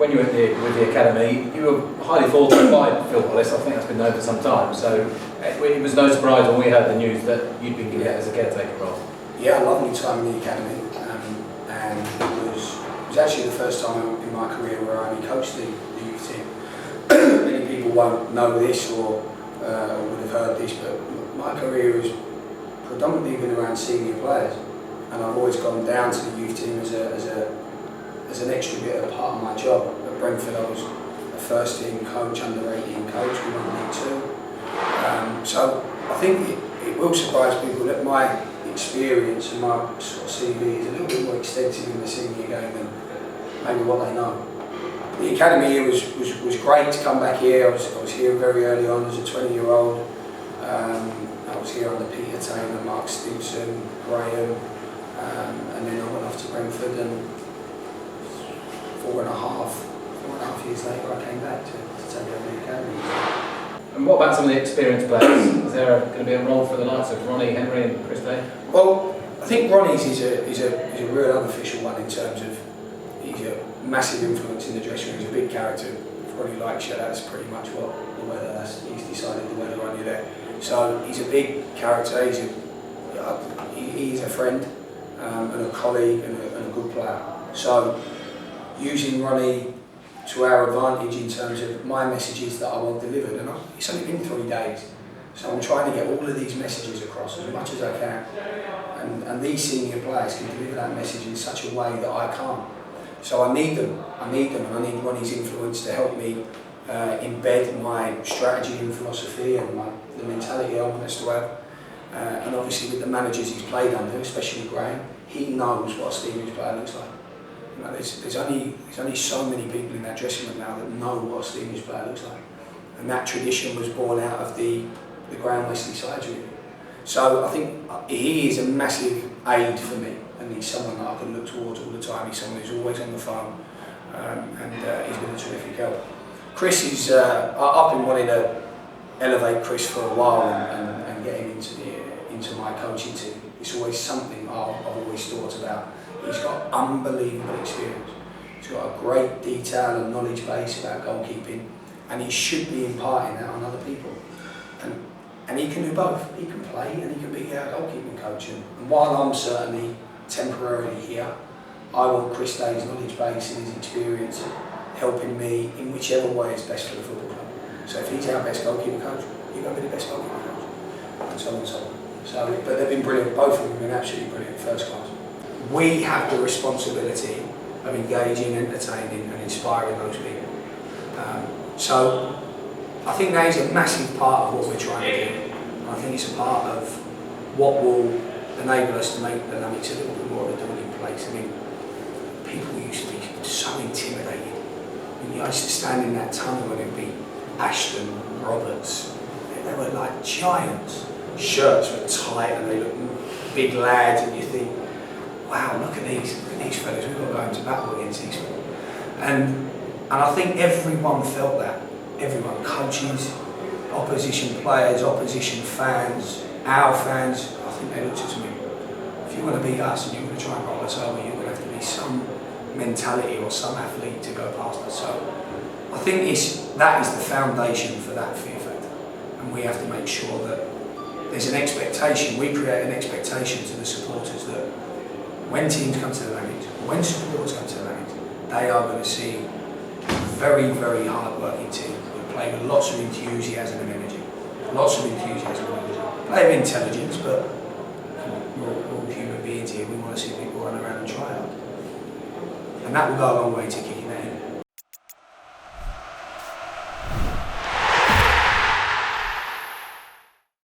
when you were with the academy, you were highly thought of by Phil Wallace. I think that's been known for some time. So it was no surprise when we heard the news that you'd been given it as a caretaker role. Yeah, I loved my time in the academy, and it was actually the first time in my career where I only coached the youth team. Many people won't know this or would have heard this, but my career has predominantly been around senior players, and I've always gone down to the youth team as an extra bit of part of my job. At Brentford, I was a first team coach, under 18 coach, we won League Two. So I think it will surprise people that my experience and my sort of CV is a little bit more extensive in the senior game than maybe what they know. The academy here was great to come back here. I was here very early on as a 20-year-old. I was here under Peter Taylor, Mark Stimson, Graham, and then I went off to Brentford, and four and a half years later I came back to take over the academy. And what about some of the experienced players? Is there going to be a role for the likes of Ronnie, Henry and Chris Day? Well, I think Ronnie's is a real unofficial one in terms of he's a massive influence in the dressing room. He's a big character. If Ronnie likes you, that's pretty much what the weather. He's decided the weather on you there. So he's a big character. He's a friend and a colleague and a good player. So using Ronnie to our advantage in terms of my messages that I want delivered, and it's only been 3 days, so I'm trying to get all of these messages across as much as I can, and these senior players can deliver that message in such a way that I can't. So I need them, and I need Ronnie's influence to help me embed my strategy and philosophy and the mentality I want us to have. And obviously with the managers he's played under, especially Graham, he knows what a Stevenage player looks like. You know, there's only so many people in that dressing room now that know what a Stevenage player looks like, and that tradition was born out of the Graham Wesley sides really. So I think he is a massive aid for me, and he's someone that I can look towards all the time. He's someone who's always on the phone, and he's been a terrific help. Chris is, I've been wanting to elevate Chris for a while and get him into my coaching team. It's always something I've always thought about. He's got unbelievable experience. He's got a great detail and knowledge base about goalkeeping, and he should be imparting that on other people. And he can do both. He can play and he can be our goalkeeping coach. And while I'm certainly temporarily here, I want Chris Day's knowledge base and his experience helping me in whichever way is best for the football club. So if he's our best goalkeeper coach, you're going to be the best goalkeeper coach, and so on and so on. So, but they've been brilliant. Both of them have been absolutely brilliant, first class. We have the responsibility of engaging, entertaining and inspiring those people. So I think that is a massive part of what we're trying to do. And I think it's a part of what will enable us to make the dynamics a little bit more of a daunting place. I mean, people used to be so intimidating. I mean, I used to stand in that tunnel and it'd be Ashton, Roberts. They were like giants. Shirts were tight and they looked big lads, and you think, wow, look at these fellas, we've got to go into battle against these people. And I think everyone felt that. Everyone, coaches, opposition players, opposition fans, our fans, I think they looked at me. If you want to beat us and you're going to try and roll us over, you're going to have to be some mentality or some athlete to go past us. So I think that is the foundation for that fear factor. And we have to make sure that there's an expectation, we create an expectation to the supporters that when teams come to the Lanage, when supporters come to the Lanage, they are going to see a very, very hard-working team who play with lots of enthusiasm and energy. Lots of enthusiasm and energy. Play with intelligence, but we're all human beings here. We want to see people run around and try hard. And that will go a long way to kicking